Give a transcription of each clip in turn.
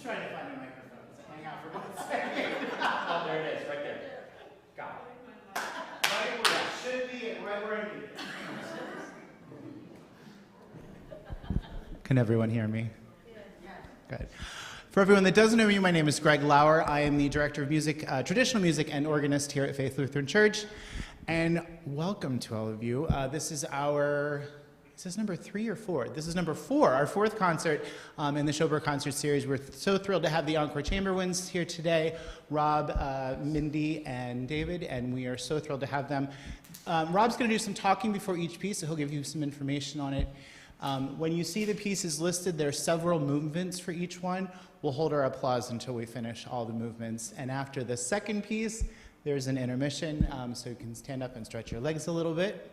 trying to find a microphone. So hang out for 1 second. Oh, there it is, right there. Got it. Right where it should be and right where I need it. Can everyone hear me? Yes. Good. For everyone that doesn't know me, my name is Greg Lauer. I am the Director of Music, Traditional Music and Organist here at Faith Lutheran Church. And welcome to all of you. This is number 3 or 4? This is number 4, our 4th concert in the Shober concert series. We're so thrilled to have the Encore Chamberwinds here today, Rob, Mindy, and David, and we are so thrilled to have them. Rob's going to do some talking before each piece, so he'll give you some information on it. When you see the pieces listed, there are several movements for each one. We'll hold our applause until we finish all the movements. And after the second piece, there's an intermission, so you can stand up and stretch your legs a little bit.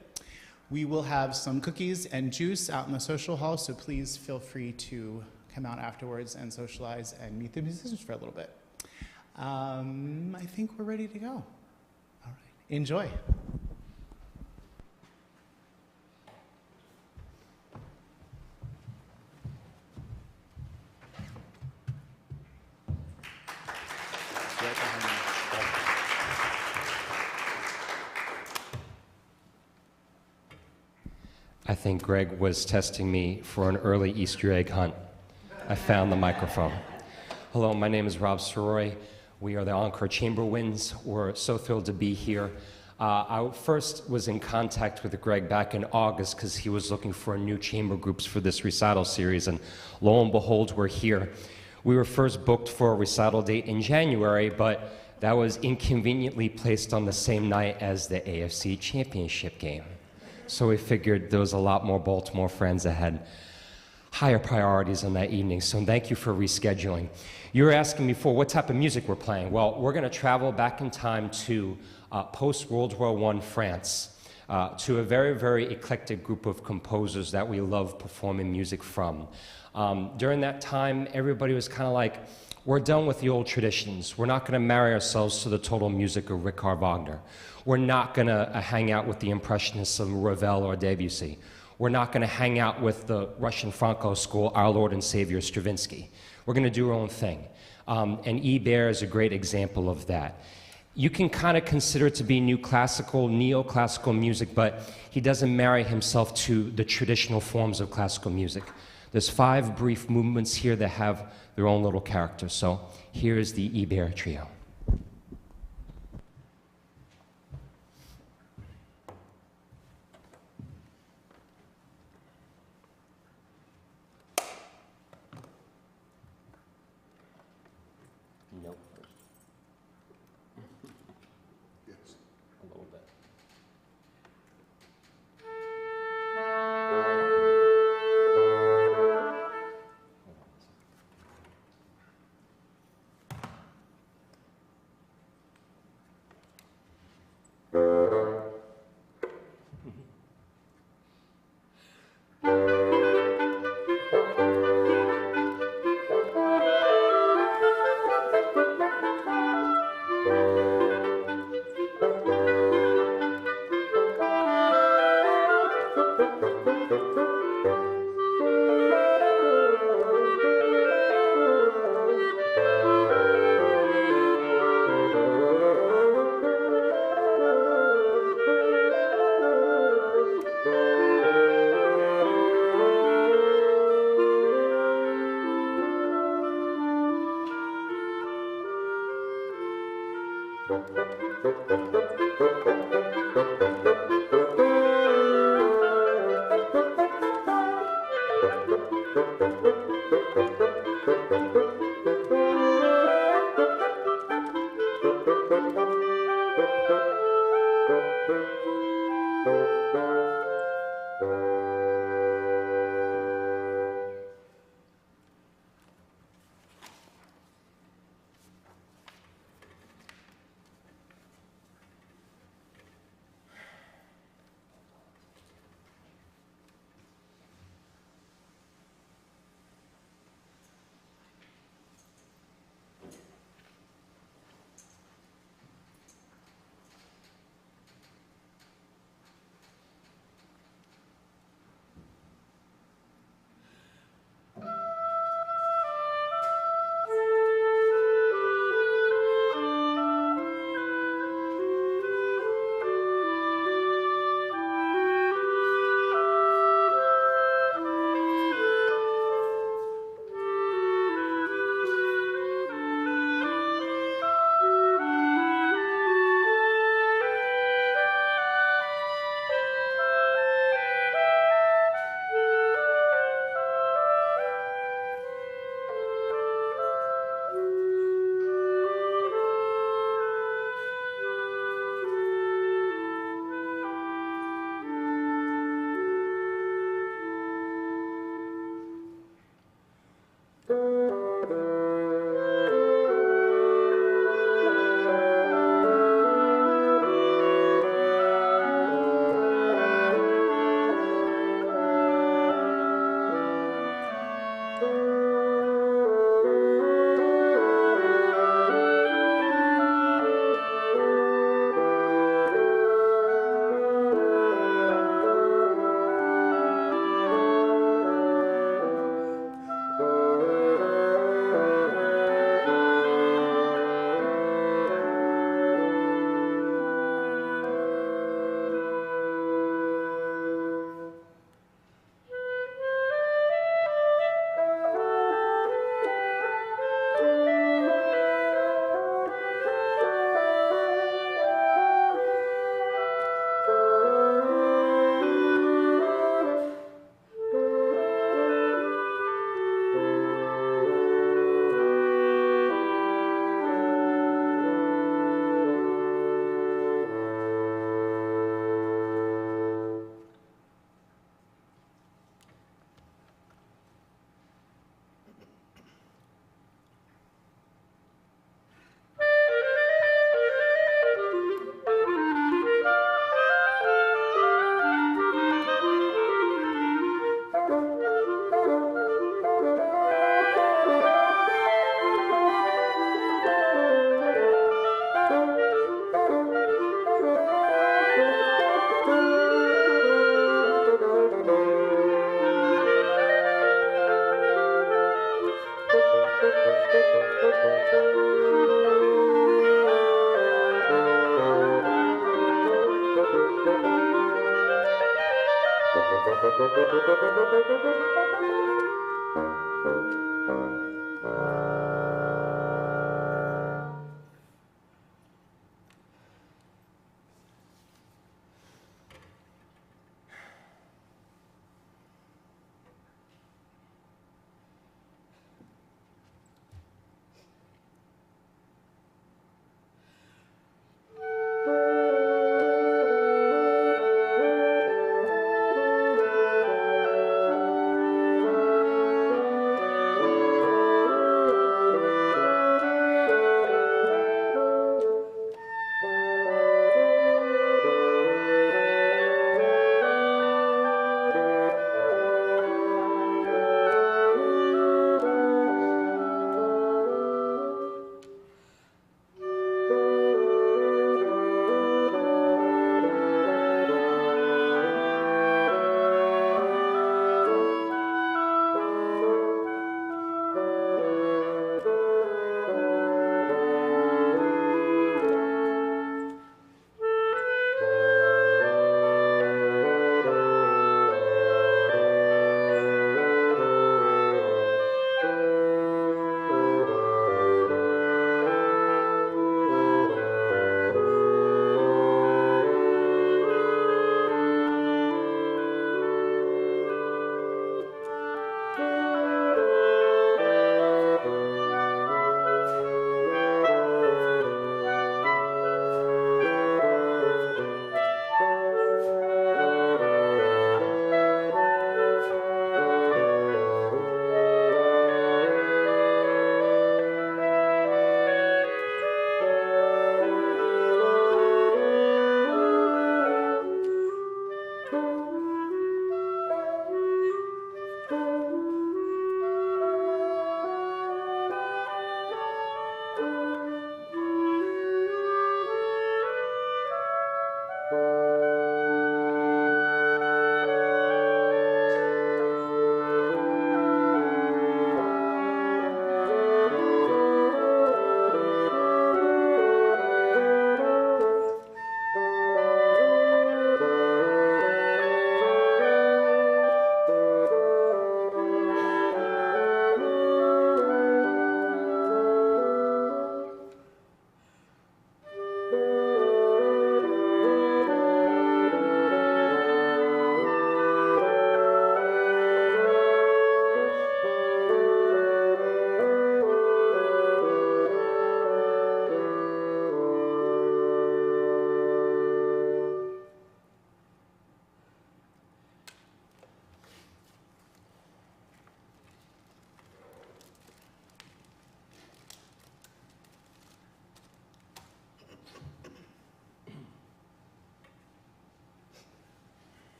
We will have some cookies and juice out in the social hall, so please feel free to come out afterwards and socialize and meet the musicians for a little bit. I think we're ready to go. All right, enjoy. I think Greg was testing me for an early Easter egg hunt. I found the microphone. Hello, my name is Rob Soroy. We are the Encore Chamberwinds. We're so thrilled to be here. I first was in contact with Greg back in August because he was looking for new chamber groups for this recital series, and lo and behold, we're here. We were first booked for a recital date in January, but that was inconveniently placed on the same night as the AFC Championship game. So we figured there was a lot more Baltimore friends that had higher priorities on that evening, so thank you for rescheduling. You were asking me for what type of music we're playing. Well, we're going to travel back in time to post-World War I France, to a very, very eclectic group of composers that we love performing music from. During that time, everybody was kind of like, we're done with the old traditions. We're not going to marry ourselves to the total music of Richard Wagner. We're not going to hang out with the Impressionists of Ravel or Debussy. We're not going to hang out with the Russian Franco school, our Lord and Savior Stravinsky. We're going to do our own thing. And Ebert is a great example of that. You can kind of consider it to be new classical, neoclassical music, but he doesn't marry himself to the traditional forms of classical music. There's 5 brief movements here that have their own little character. So here is the Ebert Trio. Nope. Yes. A little bit.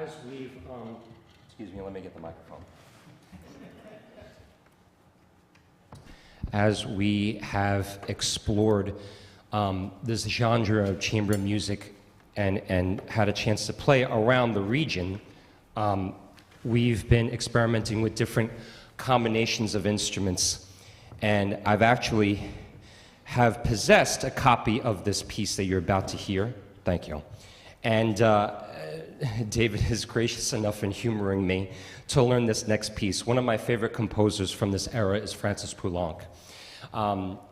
as we've, excuse me, let me get the microphone. As we have explored this genre of chamber music and had a chance to play around the region, we've been experimenting with different combinations of instruments. And I've actually have possessed a copy of this piece that you're about to hear. Thank you. And David is gracious enough in humoring me to learn this next piece. One of my favorite composers from this era is Francis Poulenc.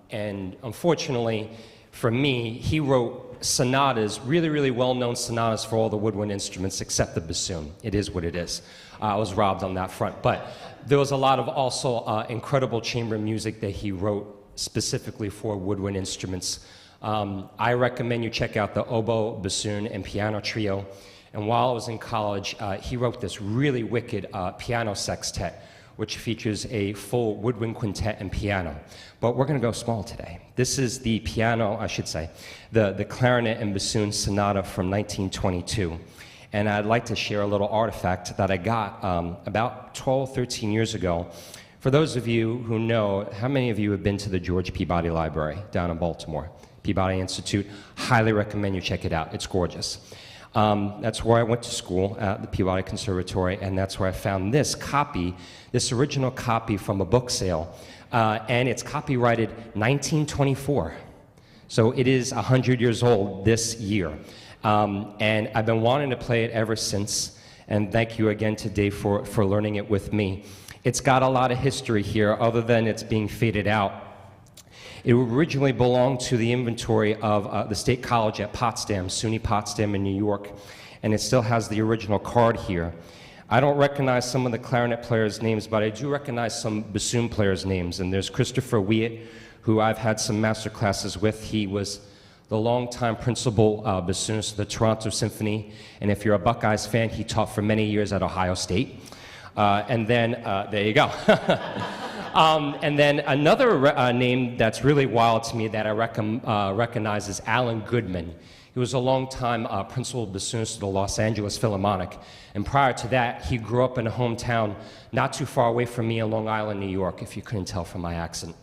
And unfortunately, for me, he wrote sonatas, really, really well-known sonatas for all the woodwind instruments except the bassoon. It is what it is. I was robbed on that front. But there was a lot of also incredible chamber music that he wrote specifically for woodwind instruments. I recommend you check out the oboe, bassoon, and piano trio. And while I was in college, he wrote this really wicked piano sextet, which features a full woodwind quintet and piano. But we're going to go small today. This is the piano, I should say, the clarinet and bassoon sonata from 1922. And I'd like to share a little artifact that I got about 12, 13 years ago. For those of you who know, how many of you have been to the George Peabody Library down in Baltimore? Peabody Institute. Highly recommend you check it out. It's gorgeous. That's where I went to school at the Peabody Conservatory, and that's where I found this copy, this original copy from a book sale, and it's copyrighted 1924. So it is 100 years old this year. And I've been wanting to play it ever since, and thank you again to Dave for learning it with me. It's got a lot of history here, other than it's being faded out. It originally belonged to the inventory of the State College at Potsdam, SUNY Potsdam in New York, and it still has the original card here. I don't recognize some of the clarinet players' names, but I do recognize some bassoon players' names, and there's Christopher Wiett, who I've had some master classes with. He was the longtime principal bassoonist of the Toronto Symphony, and if you're a Buckeyes fan, he taught for many years at Ohio State. And then, there you go. And then another name that's really wild to me that I recognize is Alan Goodman. He was a longtime principal bassoonist of the Los Angeles Philharmonic. And prior to that, he grew up in a hometown not too far away from me in Long Island, New York, if you couldn't tell from my accent.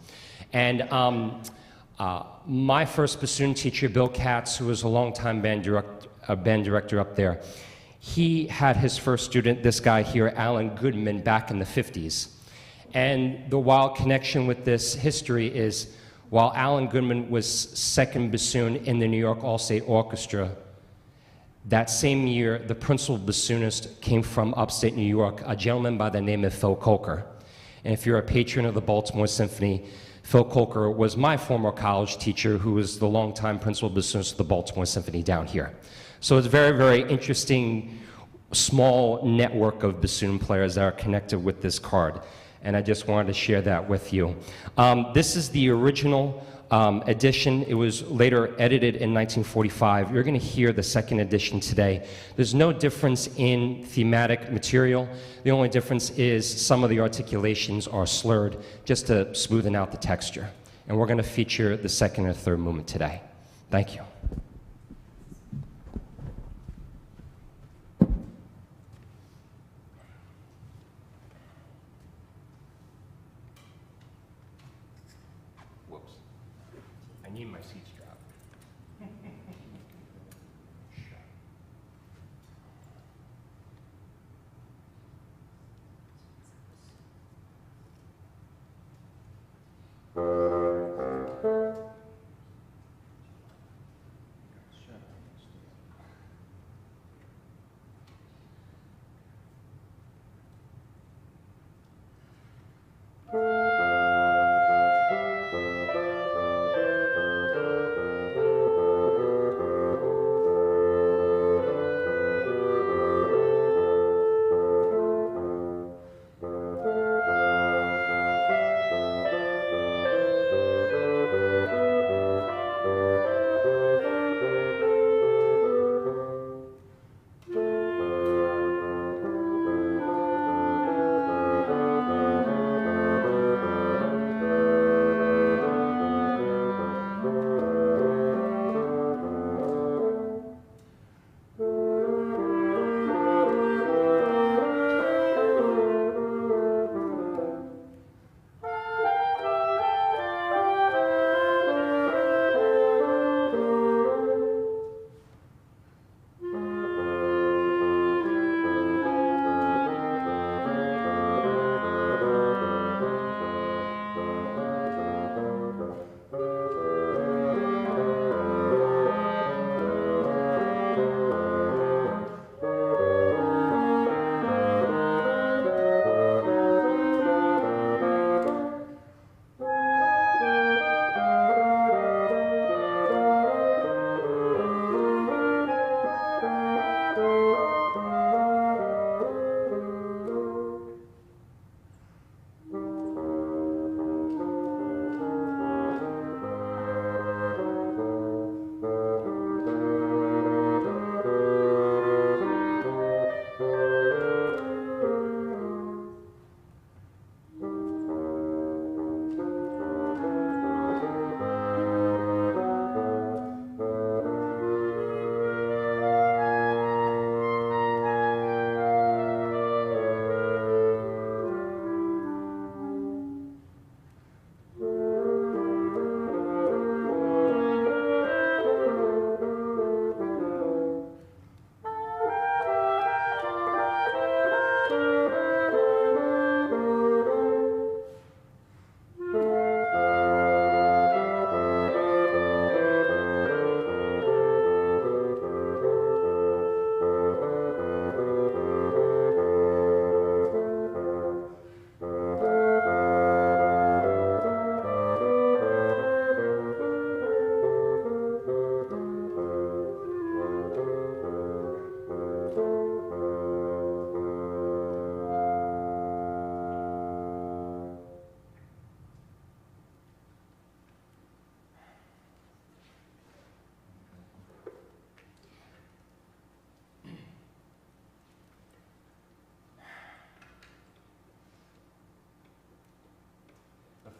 And my first bassoon teacher, Bill Katz, who was a longtime band director up there, he had his first student, this guy here, Alan Goodman, back in the 50s. And the wild connection with this history is, while Alan Goodman was second bassoon in the New York All-State Orchestra, that same year, the principal bassoonist came from upstate New York, a gentleman by the name of Phil Kolker. And if you're a patron of the Baltimore Symphony, Phil Kolker was my former college teacher, who was the longtime principal bassoonist of the Baltimore Symphony down here. So it's a very, very interesting, small network of bassoon players that are connected with this card. And I just wanted to share that with you. This is the original edition. It was later edited in 1945. You're going to hear the second edition today. There's no difference in thematic material. The only difference is some of the articulations are slurred just to smoothen out the texture. And we're going to feature the second and third movement today. Thank you. I need my seat strap.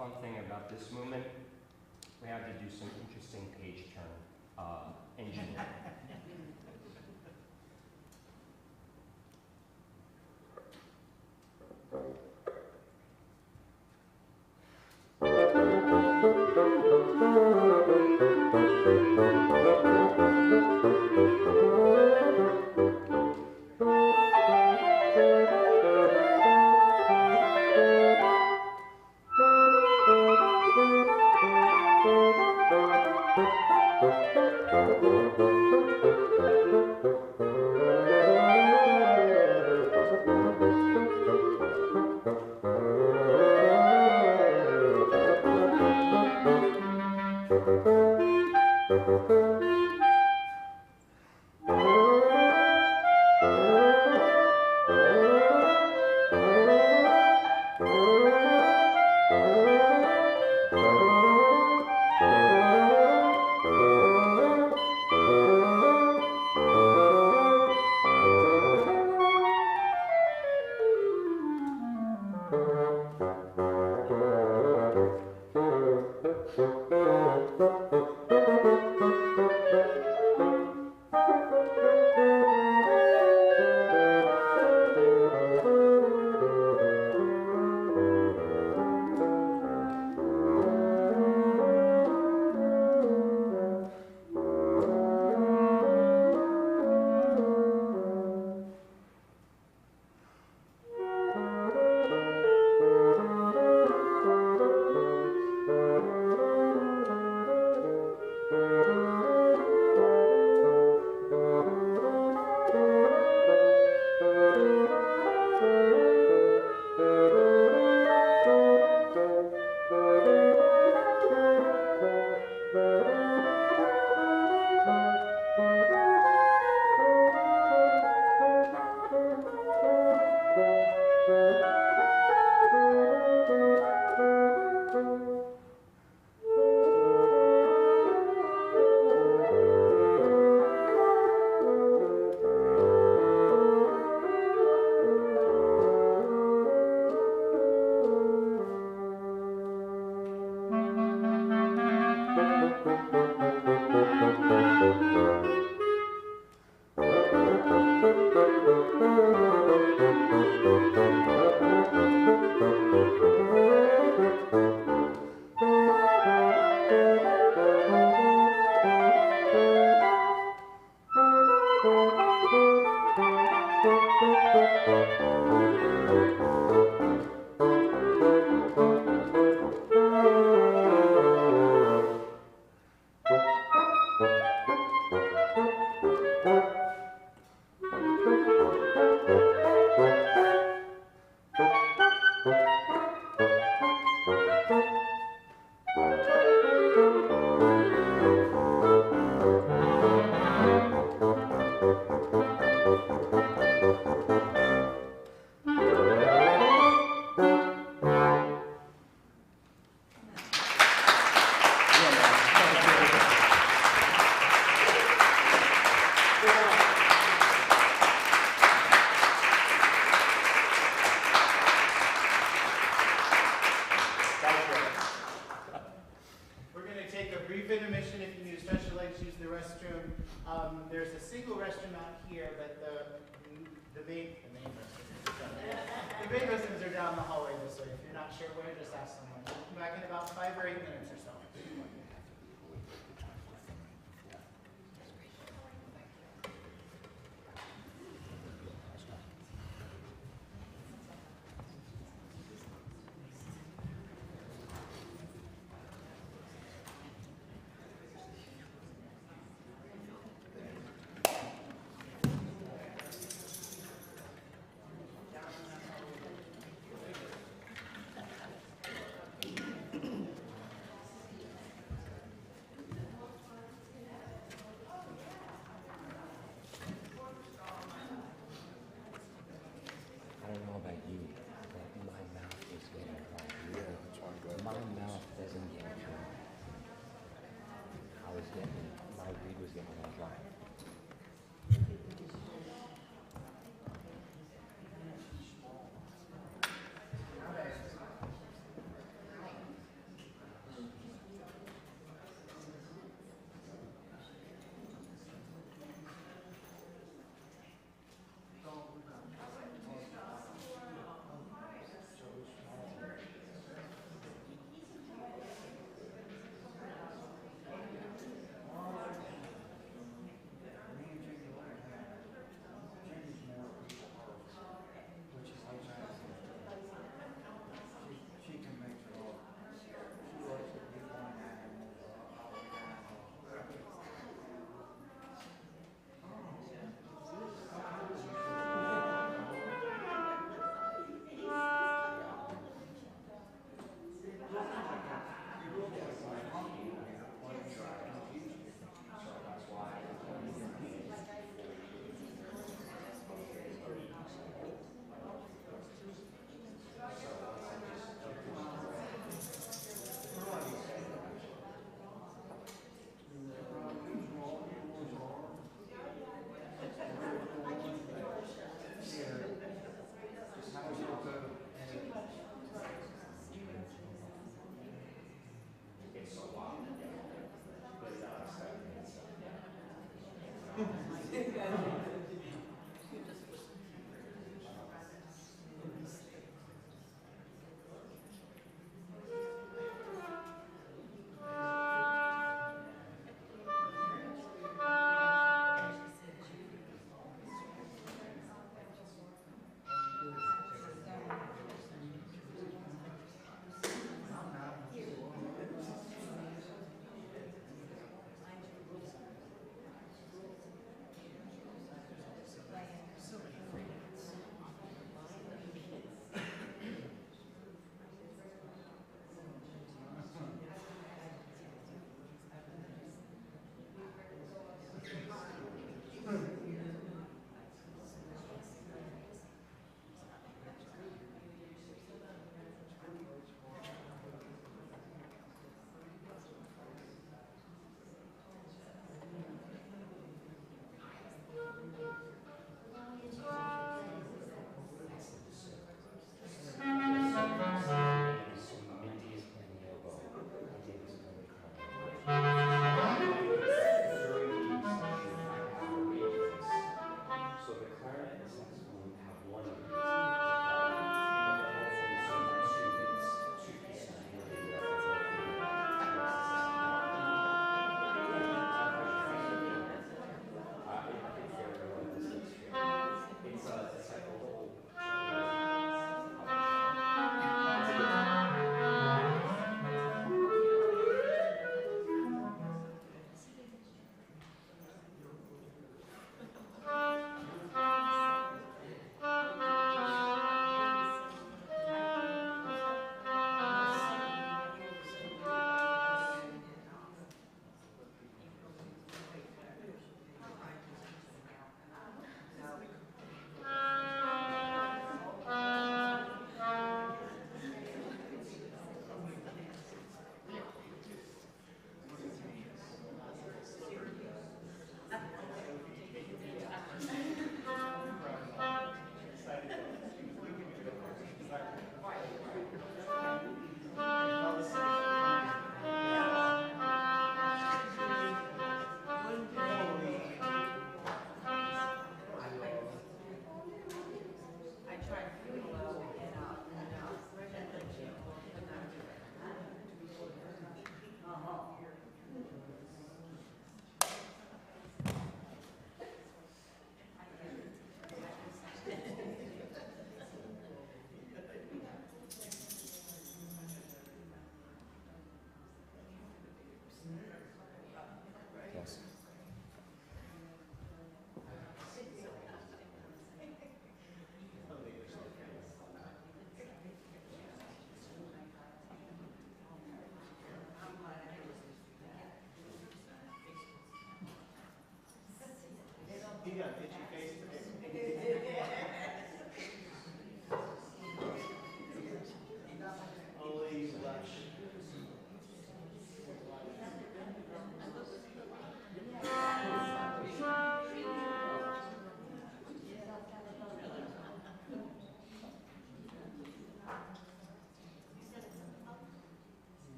fun thing about this movement, we have to do some interesting page turn engineering. There's a single restroom out here, but the main restrooms are down the hallway this way. If you're not sure where, just ask someone. We'll come back in about 5 or 8 minutes or so.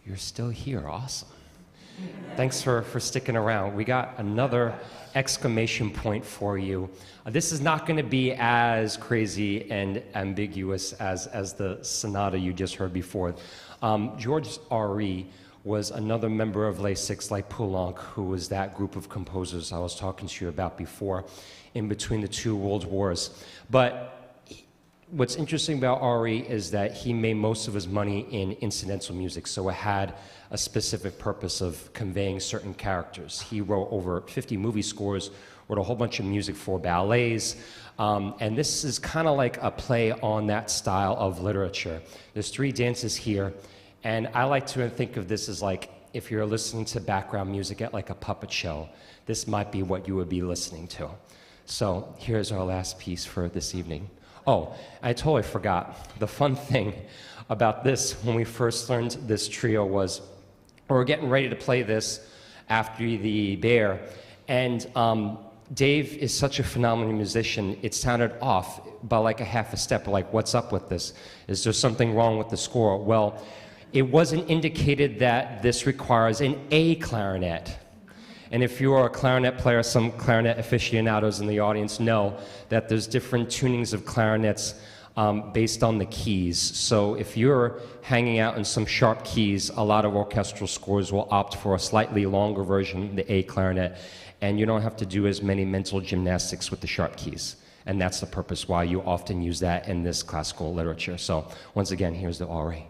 You're still here, awesome. Thanks for sticking around. We got another exclamation point for you. This is not going to be as crazy and ambiguous as the sonata you just heard before. George R.E. was another member of Les Six, like Poulenc, who was that group of composers I was talking to you about before, in between the two world wars. But what's interesting about Ari is that he made most of his money in incidental music, so it had a specific purpose of conveying certain characters. He wrote over 50 movie scores, wrote a whole bunch of music for ballets, and this is kind of like a play on that style of literature. There's 3 dances here, and I like to think of this as like if you're listening to background music at like a puppet show, this might be what you would be listening to. So here's our last piece for this evening. Oh, I totally forgot. The fun thing about this when we first learned this trio was we were getting ready to play this after the Bear, and Dave is such a phenomenal musician, it sounded off by like a half a step. We're like, what's up with this? Is there something wrong with the score? Well, it wasn't indicated that this requires an A clarinet. And if you are a clarinet player, some clarinet aficionados in the audience know that there's different tunings of clarinets based on the keys. So if you're hanging out in some sharp keys, a lot of orchestral scores will opt for a slightly longer version, the A clarinet, and you don't have to do as many mental gymnastics with the sharp keys. And that's the purpose why you often use that in this classical literature. So once again, here's the arie.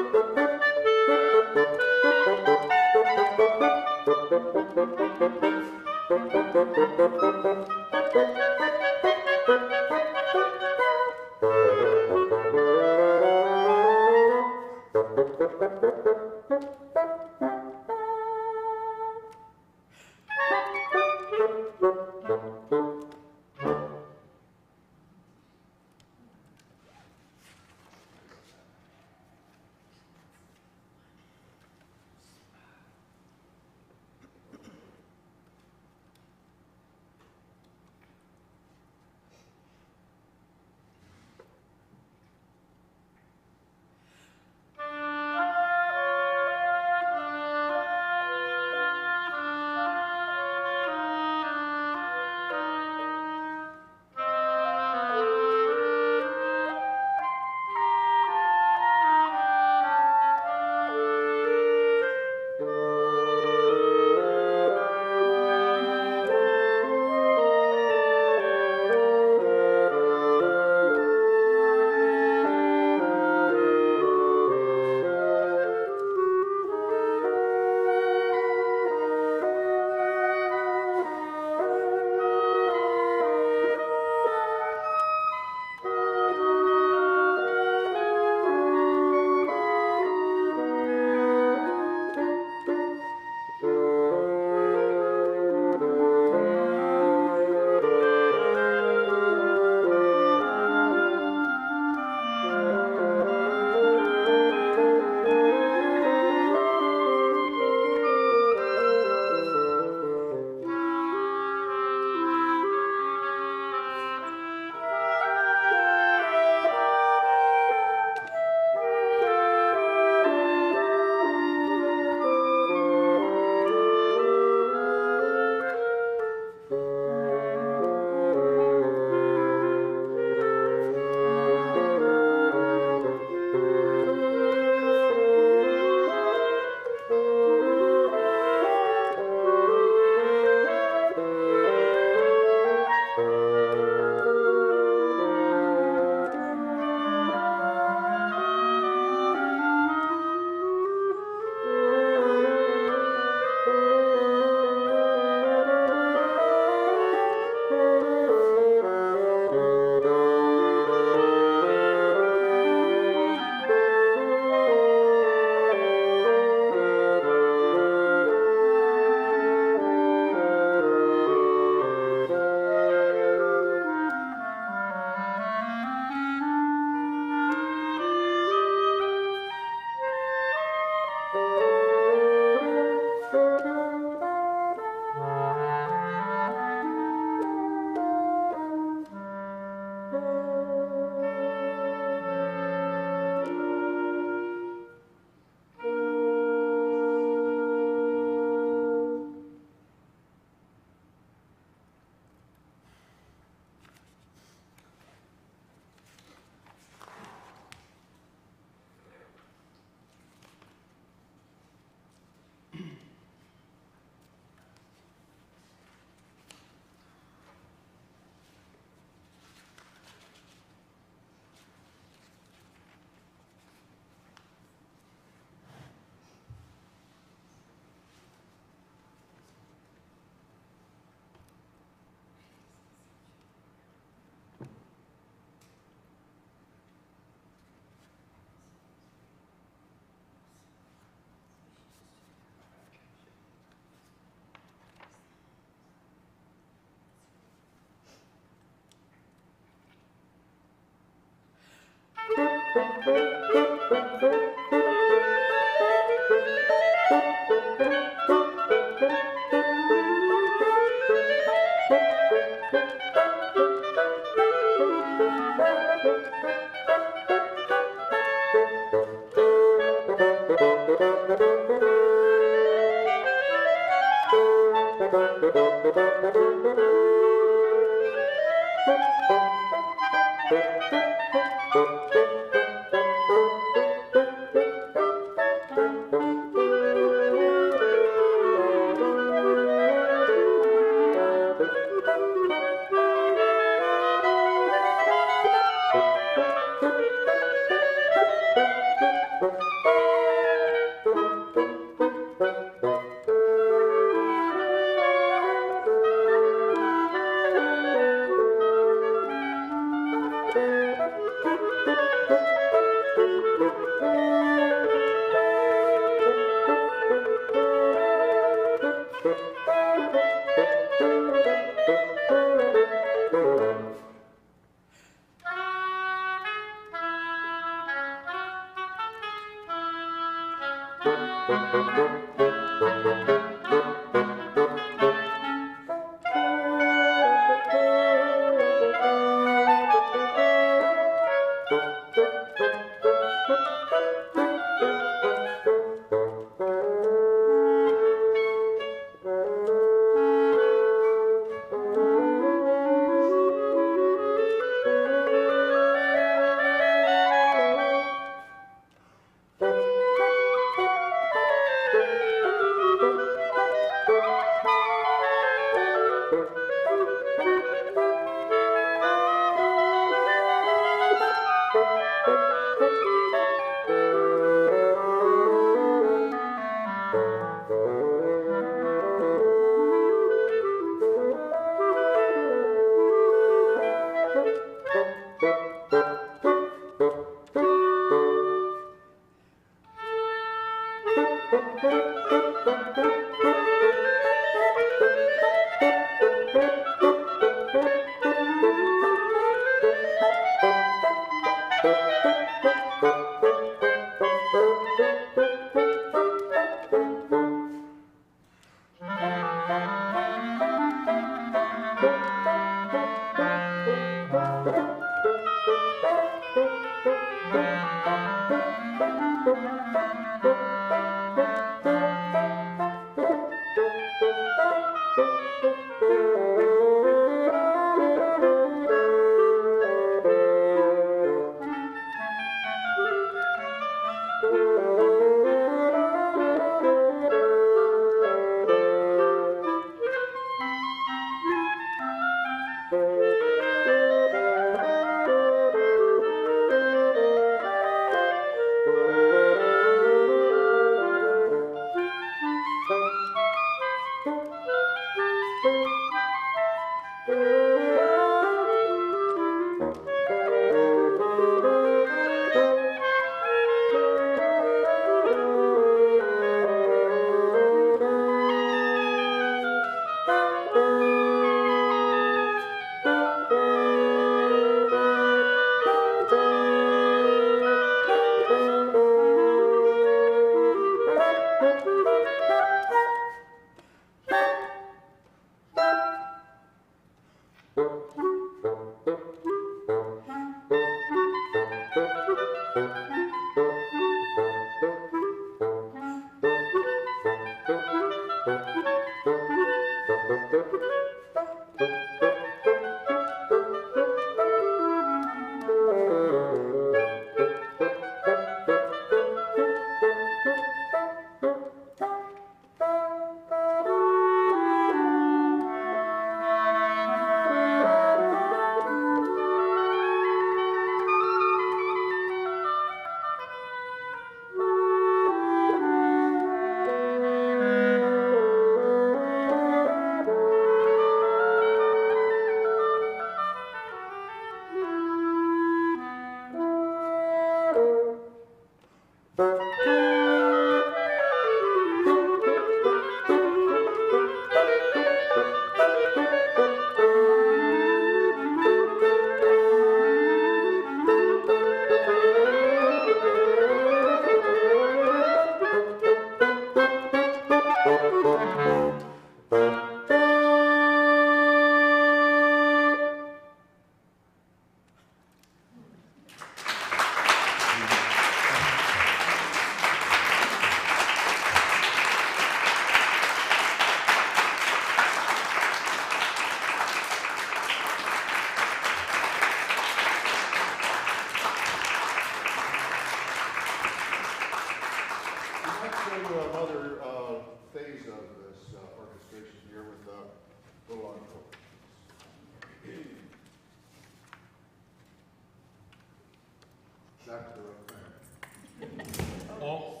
Exactly right there. Oh,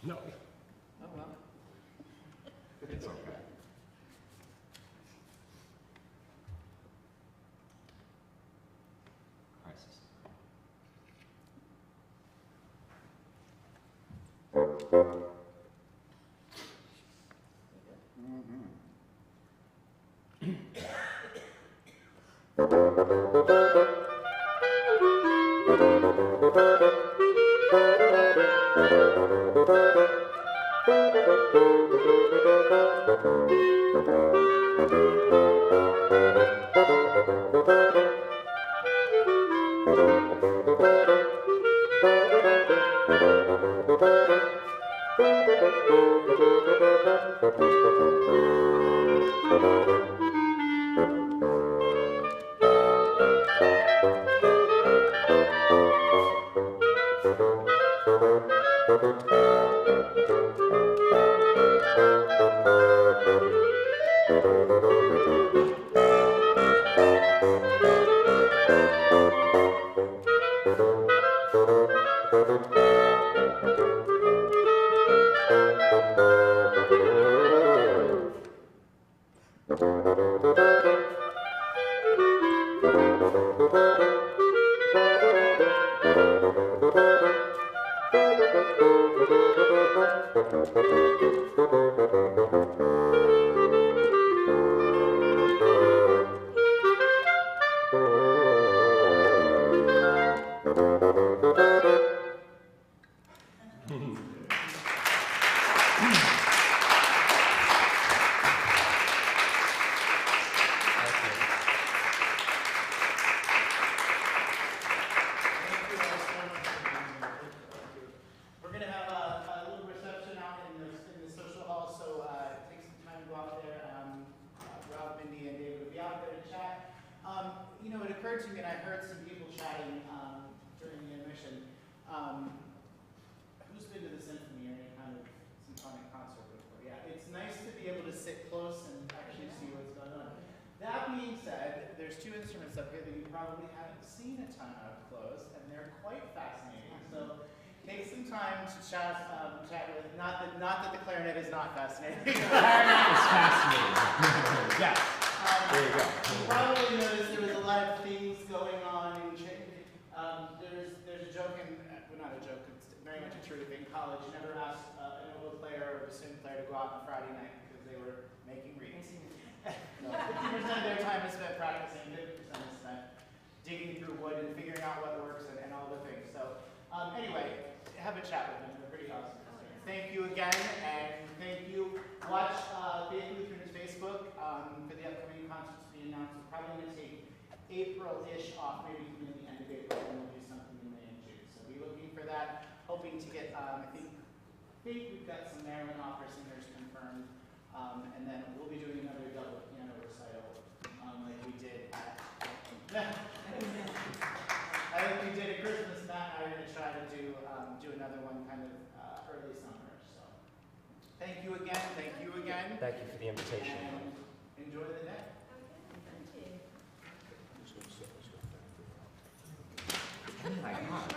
no. Oh, well. It's okay. Crisis. We're going to have a little reception out in the social hall, so take some time to go out there. Rob, Mindy, and David will be out there to chat. You know, it occurred to me, and I heard some people chatting during the intermission. Who's been to the symphony or any kind of symphonic concert before? Yeah, it's nice to be able to sit close and actually see what's going on. That being said, there's two instruments up here that you probably haven't seen a ton up close, and they're quite fascinating. So take some time to chat with. Not that the clarinet is not fascinating. The clarinet is fascinating. Yes. There you go. You probably noticed there was a lot of things going on in there's a joke well, not a joke, it's very much a true thing. College never asked an oboe player or a bassoon player to go out on Friday night because they were making reeds. 50% of their time is spent practicing, 50% is spent digging through wood and figuring out what works and all the things. So anyway, have a chat with them. They're pretty awesome. Thank you again, and thank you. Watch Faith Lutheran's Facebook for the upcoming concerts to be announced. We're probably going to take April-ish off, maybe even the end of April, and we'll do something in May and June. So be looking for that. Hoping to get, I think we've got some Maryland opera singers confirmed. And then we'll be doing another double piano recital like we did at Christmas. Matt and I are going to try to do another one kind of early summer. So thank you again. Thank you again. Thank you for the invitation. And enjoy the day. Okay, thank you. Oh my God.